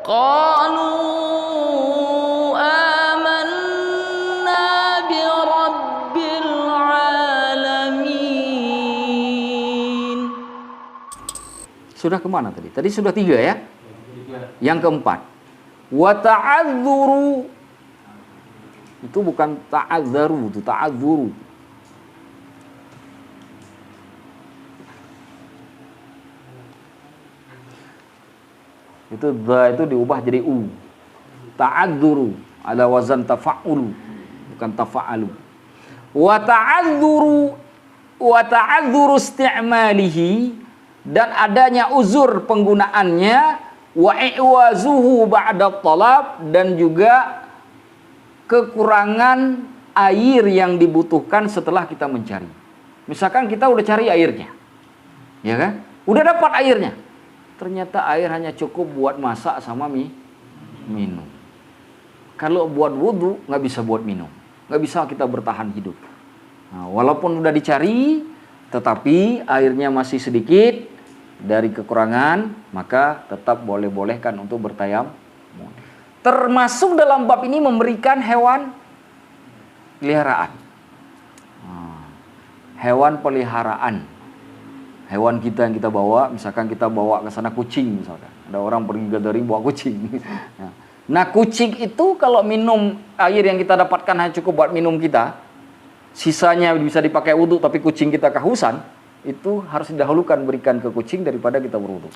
Qalu amanna bi rabbil alamin. Sudah kemana tadi? Tadi sudah 3 ya? Yang keempat, wa ta'adzuru. Itu bukan ta'adzaru, itu ta'adzuru. Itu dha itu diubah jadi u. Ta'adzuru ala wazan tafa'ulu, bukan tafa'alu. Wa ta'adzuru isti'malihi, dan adanya uzur penggunaannya, wa i'wazuhu ba'da talab, dan juga kekurangan air yang dibutuhkan setelah kita mencari. Misalkan kita udah cari airnya, ya kan? Udah dapat airnya, ternyata air hanya cukup buat masak sama minum. Kalau buat wudhu nggak bisa buat minum, nggak bisa kita bertahan hidup. Nah, walaupun udah dicari, tetapi airnya masih sedikit dari kekurangan, maka tetap boleh-bolehkan untuk bertayamum. Termasuk dalam bab ini memberikan hewan peliharaan. Hewan peliharaan. Hewan kita yang kita bawa, misalkan kita bawa ke sana kucing misalkan. Ada orang pergi gadari bawa kucing. Nah, kucing itu kalau minum air yang kita dapatkan hanya cukup buat minum kita, sisanya bisa dipakai wudhu tapi kucing kita kehausan, itu harus didahulukan berikan ke kucing daripada kita berwudhu.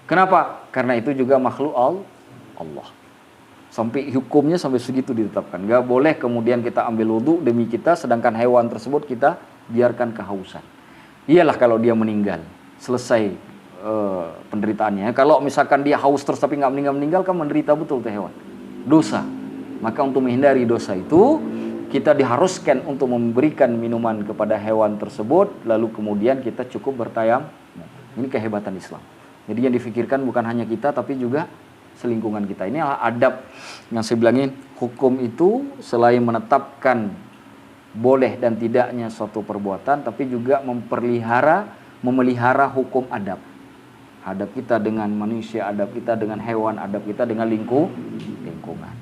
Kenapa? Karena itu juga makhluk Allah. Sampai hukumnya sampai segitu ditetapkan. Gak boleh kemudian kita ambil wudhu demi kita, sedangkan hewan tersebut kita biarkan kehausan. Iyalah kalau dia meninggal, selesai penderitaannya. Kalau misalkan dia haus terus tapi nggak meninggal, kan menderita betul tuh hewan. Dosa. Maka untuk menghindari dosa itu, kita diharuskan untuk memberikan minuman kepada hewan tersebut, lalu kemudian kita cukup bertayamum. Ini kehebatan Islam. Jadi yang difikirkan bukan hanya kita, tapi juga selingkungan kita. Ini adalah adab yang saya bilangin. Hukum itu selain menetapkan boleh dan tidaknya suatu perbuatan, tapi juga memelihara hukum adab. Adab kita dengan manusia, adab kita dengan hewan, adab kita dengan lingkungan.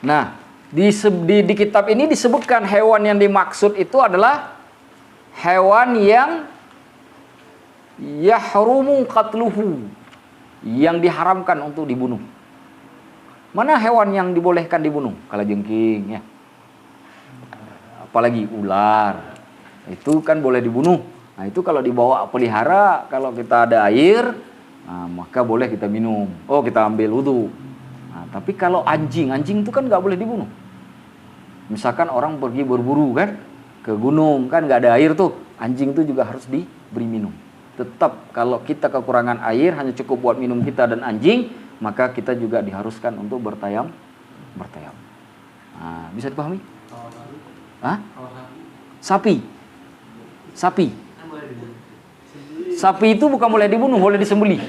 Nah, di kitab ini disebutkan hewan yang dimaksud itu adalah hewan yang yahrumu qatluhu, yang diharamkan untuk dibunuh. Mana hewan yang dibolehkan dibunuh? Kalajengking, ya. Apalagi ular. Itu kan boleh dibunuh. Nah, itu kalau dibawa pelihara, kalau kita ada air, nah, maka boleh kita minum. Oh, kita ambil wudhu. Nah, tapi kalau anjing itu kan nggak boleh dibunuh. Misalkan orang pergi berburu kan ke gunung, kan nggak ada air tuh, anjing itu juga harus diberi minum. Tetap kalau kita kekurangan air hanya cukup buat minum kita dan anjing, maka kita juga diharuskan untuk bertayamum. Nah, bisa dipahami? Hah? Sapi itu bukan boleh dibunuh, boleh disembelih.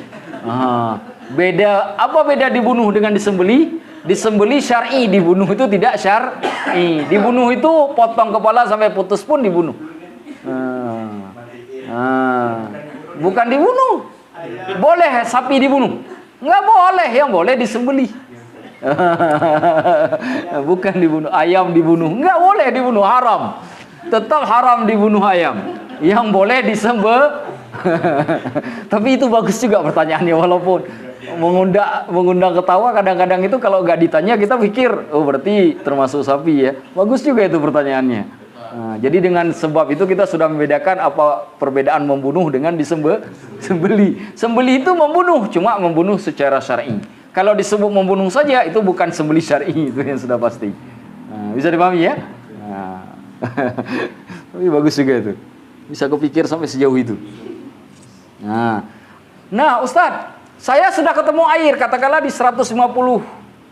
Beda dibunuh dengan disembelih? Disembelih syar'i, dibunuh itu tidak syar'i. Dibunuh itu potong kepala sampai putus pun dibunuh. Bukan dibunuh. Boleh sapi dibunuh? Nggak boleh, yang boleh disembelih. Bukan dibunuh. Ayam dibunuh? Nggak boleh dibunuh, haram. Tetap haram dibunuh ayam. Yang boleh disembelih. Tapi itu bagus juga pertanyaannya, walaupun mengundang ketawa. Kadang-kadang itu kalau nggak ditanya kita pikir, oh berarti termasuk sapi ya. Bagus juga itu pertanyaannya. Nah, jadi dengan sebab itu kita sudah membedakan apa perbedaan membunuh dengan disembelih. Sembelih itu membunuh, cuma membunuh secara syar'i. Kalau disebut membunuh saja itu bukan sembelih syar'i, itu yang sudah pasti. Nah, bisa dipahami ya? Nah. Tapi bagus juga itu. Bisa kepikir sampai sejauh itu. Nah, Ustadz, saya sudah ketemu air, katakanlah di 150,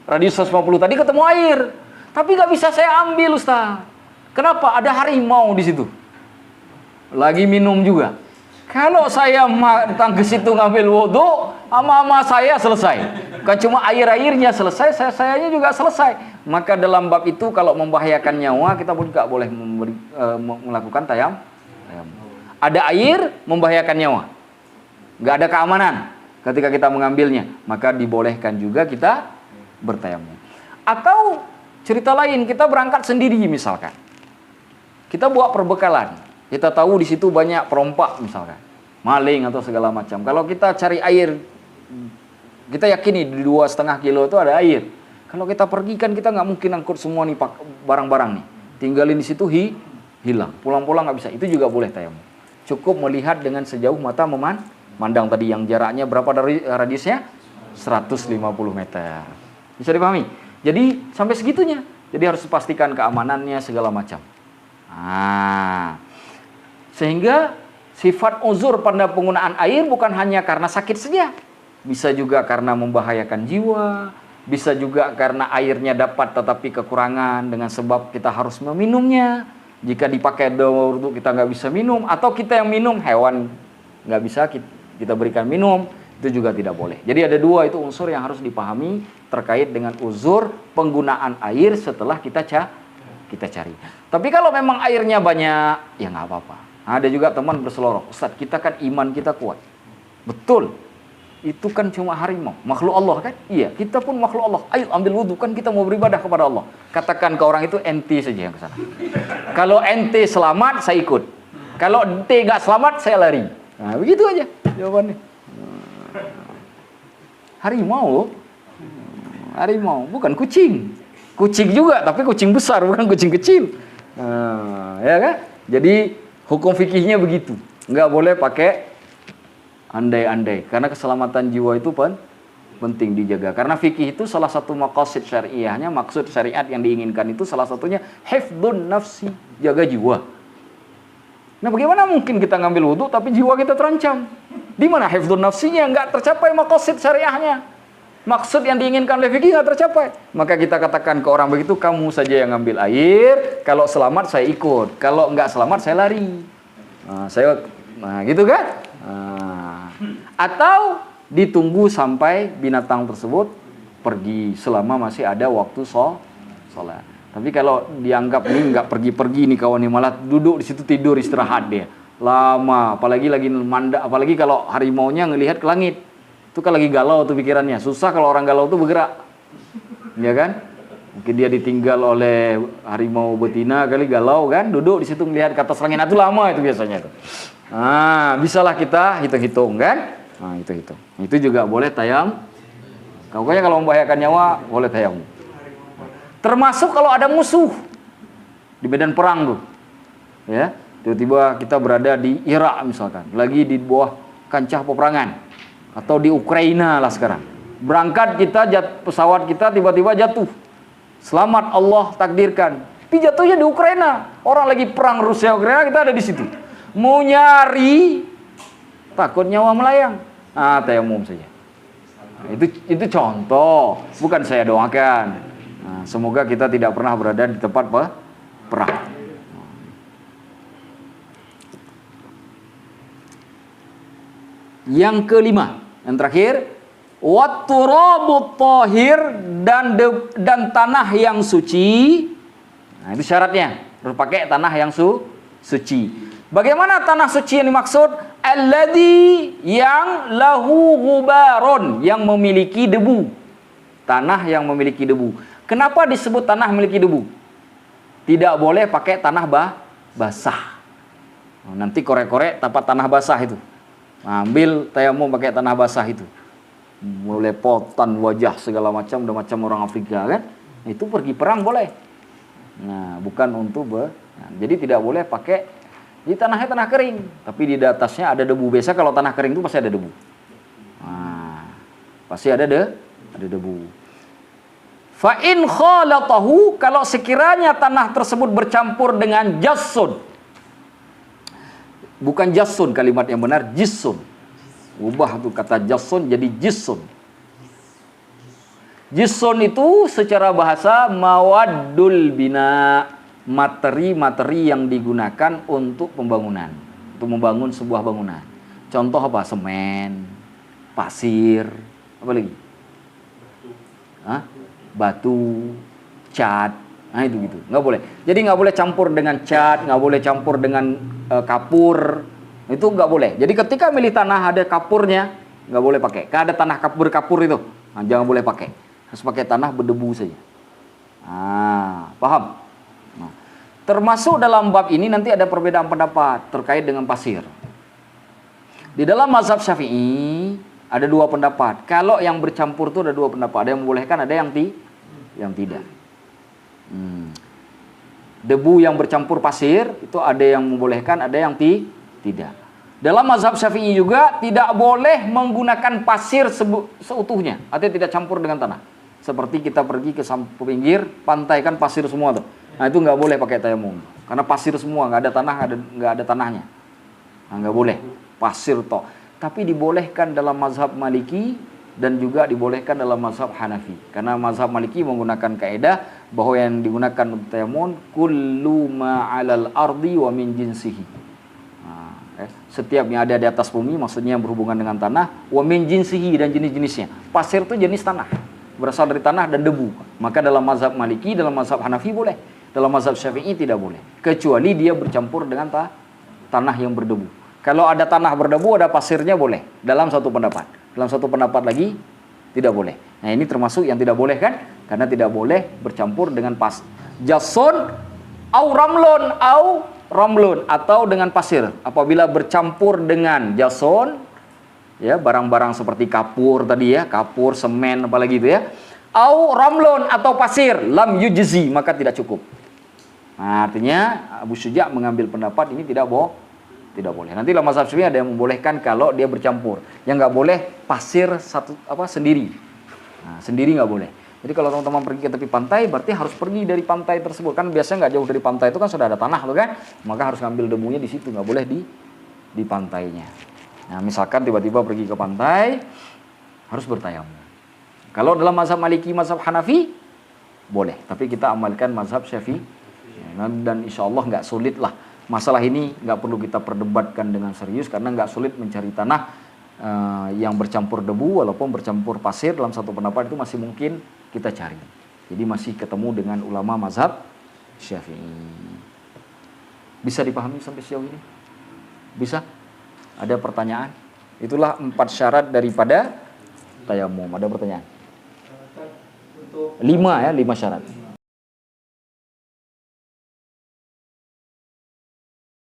radius 150 tadi ketemu air, tapi nggak bisa saya ambil, Ustadz. Kenapa? Ada harimau di situ. Lagi minum juga. Kalau saya datang ke situ ngambil wudhu, ama saya selesai. Bukan cuma air-airnya selesai, sayanya juga selesai. Maka dalam bab itu kalau membahayakan nyawa, kita pun nggak boleh melakukan tayamum. Ada air membahayakan nyawa, nggak ada keamanan ketika kita mengambilnya, maka dibolehkan juga kita bertayamum. Atau cerita lain, kita berangkat sendiri misalkan, kita bawa perbekalan, kita tahu di situ banyak perompak misalkan, maling atau segala macam. Kalau kita cari air, kita yakini di 2,5 kilo itu ada air. Kalau kita pergi kan kita nggak mungkin angkut semua nih barang-barang nih, tinggalin di situ hilang, pulang-pulang nggak bisa. Itu juga boleh tayamum. Cukup melihat dengan sejauh mata memandang tadi yang jaraknya berapa dari radiusnya 150 meter. Bisa dipahami? Jadi sampai segitunya. Jadi harus pastikan keamanannya segala macam. Sehingga sifat uzur pada penggunaan air bukan hanya karena sakit saja. Bisa juga karena membahayakan jiwa, bisa juga karena airnya dapat tetapi kekurangan dengan sebab kita harus meminumnya. Jika dipakai untuk kita nggak bisa minum, atau kita yang minum, hewan nggak bisa kita berikan minum, itu juga tidak boleh. Jadi ada dua itu unsur yang harus dipahami terkait dengan uzur penggunaan air setelah kita cari. Tapi kalau memang airnya banyak, ya nggak apa-apa. Ada juga teman berseloroh, Ustaz, kita kan iman kita kuat. Betul, itu kan cuma harimau, makhluk Allah kan? Iya, kita pun makhluk Allah. Ayo ambil wudhu, kan kita mau beribadah kepada Allah. Katakan ke orang itu, ente saja yang kesana. Kalau ente selamat, saya ikut. Kalau ente nggak selamat, saya lari. Nah, begitu aja jawabannya. Harimau, bukan kucing. Kucing juga, tapi kucing besar, bukan kucing kecil. Ya kan? Jadi hukum fikihnya begitu. Nggak boleh pakai andai-andai, karena keselamatan jiwa itu penting dijaga. Karena fikih itu salah satu maqasid syariahnya, maksud syariat yang diinginkan itu salah satunya hifdzun nafsi, jaga jiwa. Nah, bagaimana mungkin kita ngambil wudhu tapi jiwa kita terancam? Di mana hifdzun nafsinya? Nggak tercapai maqasid syariahnya. Maksud yang diinginkan oleh fikih nggak tercapai. Maka kita katakan ke orang begitu, kamu saja yang ngambil air, kalau selamat saya ikut, kalau nggak selamat saya lari. Gitu kan? Atau ditunggu sampai binatang tersebut pergi selama masih ada waktu sholat. Tapi kalau dianggap nih nggak pergi-pergi nih kawan, nih malah duduk di situ tidur istirahat dia lama, apalagi lagi mandek, apalagi kalau harimaunya ngelihat ke langit, itu kan lagi galau tuh pikirannya. Susah kalau orang galau tuh bergerak, ya kan? Mungkin dia ditinggal oleh harimau betina kali, galau kan, duduk di situ melihat ke atas langit, itu lama itu biasanya itu. Bisalah kita hitung-hitung kan? Hitung-hitung. Itu juga boleh tayamum. Pokoknya kalau membahayakan nyawa, boleh tayamum. Termasuk kalau ada musuh di medan perang tuh. Ya, tiba-tiba kita berada di Irak misalkan, lagi di bawah kancah peperangan, atau di Ukraina lah sekarang. Berangkat kita, pesawat kita tiba-tiba jatuh. Selamat Allah takdirkan. Tapi jatuhnya di Ukraina. Orang lagi perang Rusia Ukraina, kita ada di situ. Mau nyari, takut nyawa melayang. Tayamum saja. Itu contoh, bukan saya doakan. Semoga kita tidak pernah berada di tempat perang. Yang kelima, yang terakhir, watturabut thahir, dan tanah yang suci. Itu syaratnya, harus pakai tanah yang suci. Bagaimana tanah suci yang dimaksud? Alladzi, yang lahu ghubaron, yang memiliki debu. Tanah yang memiliki debu. Kenapa disebut tanah memiliki debu? Tidak boleh pakai tanah basah. Nanti korek-korek tapak tanah basah itu. Ambil tayamum pakai tanah basah itu. Mulai potan wajah segala macam, udah macam orang Afrika kan? Itu pergi perang boleh. Bukan untuk jadi tidak boleh pakai. Jadi tanahnya tanah kering, tapi di atasnya ada debu. Biasa kalau tanah kering itu pasti ada debu. Pasti ada debu. Fa in khalatahu, kalau sekiranya tanah tersebut bercampur dengan jassun. Bukan jassun kalimat yang benar, jissun. Ubah tuh kata jassun jadi jissun. Jissun itu secara bahasa mawaddul bina, materi-materi yang digunakan untuk pembangunan, untuk membangun sebuah bangunan. Contoh apa? Semen, pasir, apa lagi? Batu, cat, itu gitu. Nggak boleh. Jadi nggak boleh campur dengan cat, nggak boleh campur dengan kapur, itu nggak boleh. Jadi ketika milih tanah ada kapurnya, nggak boleh pakai. Kan ada tanah berkapur itu, nah, jangan boleh pakai. Harus pakai tanah berdebu saja. Paham? Nah, termasuk dalam bab ini nanti ada perbedaan pendapat terkait dengan pasir. Di dalam mazhab Syafi'i ada dua pendapat. Kalau yang bercampur itu ada dua pendapat. Ada yang membolehkan, ada yang tidak. Debu yang bercampur pasir itu ada yang membolehkan, ada yang tidak. Dalam mazhab Syafi'i juga tidak boleh menggunakan pasir seutuhnya, artinya tidak campur dengan tanah. Seperti kita pergi ke pinggir pantai kan pasir semua tuh. Nah itu nggak boleh pakai tayamum, karena pasir semua, nggak ada tanah, nggak ada tanahnya. Nah, nggak boleh pasir toh. Tapi dibolehkan dalam mazhab Maliki dan juga dibolehkan dalam mazhab Hanafi. Karena mazhab Maliki menggunakan kaidah bahwa yang digunakan untuk tayamum kullu ma 'alal ardi wa min jinsihi. Setiap yang ada di atas bumi, maksudnya yang berhubungan dengan tanah, wa min jinsihi, dan jenis-jenisnya. Pasir itu jenis tanah, berasal dari tanah dan debu. Maka dalam mazhab Maliki, dalam mazhab Hanafi boleh. Dalam mazhab Syafi'i tidak boleh, kecuali dia bercampur dengan tanah yang berdebu. Kalau ada tanah berdebu, ada pasirnya boleh, dalam satu pendapat. Dalam satu pendapat lagi tidak boleh. Nah ini termasuk yang tidak boleh kan, karena tidak boleh bercampur dengan jason au ramlun atau dengan pasir. Apabila bercampur dengan jason, ya barang-barang seperti kapur tadi ya, kapur, semen apalagi itu ya, au ramlun atau pasir, lam yujzi, maka tidak cukup. Nah, artinya Abu Syuja' mengambil pendapat ini tidak boleh. Nanti dalam mazhab Syafi'i ada yang membolehkan kalau dia bercampur. Yang nggak boleh pasir sendiri. Nah, sendiri nggak boleh. Jadi kalau teman-teman pergi ke tepi pantai, berarti harus pergi dari pantai tersebut. Kan biasanya nggak jauh dari pantai itu kan sudah ada tanah tuh kan. Maka harus ngambil debunya di situ, nggak boleh di pantainya. Nah, misalkan tiba-tiba pergi ke pantai, harus bertayamum. Kalau dalam mazhab Maliki, mazhab Hanafi, boleh. Tapi kita amalkan mazhab Syafi'i. Dan insya Allah nggak sulit lah. Masalah ini nggak perlu kita perdebatkan dengan serius, karena nggak sulit mencari tanah yang bercampur debu walaupun bercampur pasir. Dalam satu pendapat itu masih mungkin kita cari. Jadi masih ketemu dengan ulama mazhab Syafi'i. Bisa dipahami sampai sejauh ini? Bisa? Ada pertanyaan? Itulah 4 syarat daripada tayamum. Ada pertanyaan? 5 syarat.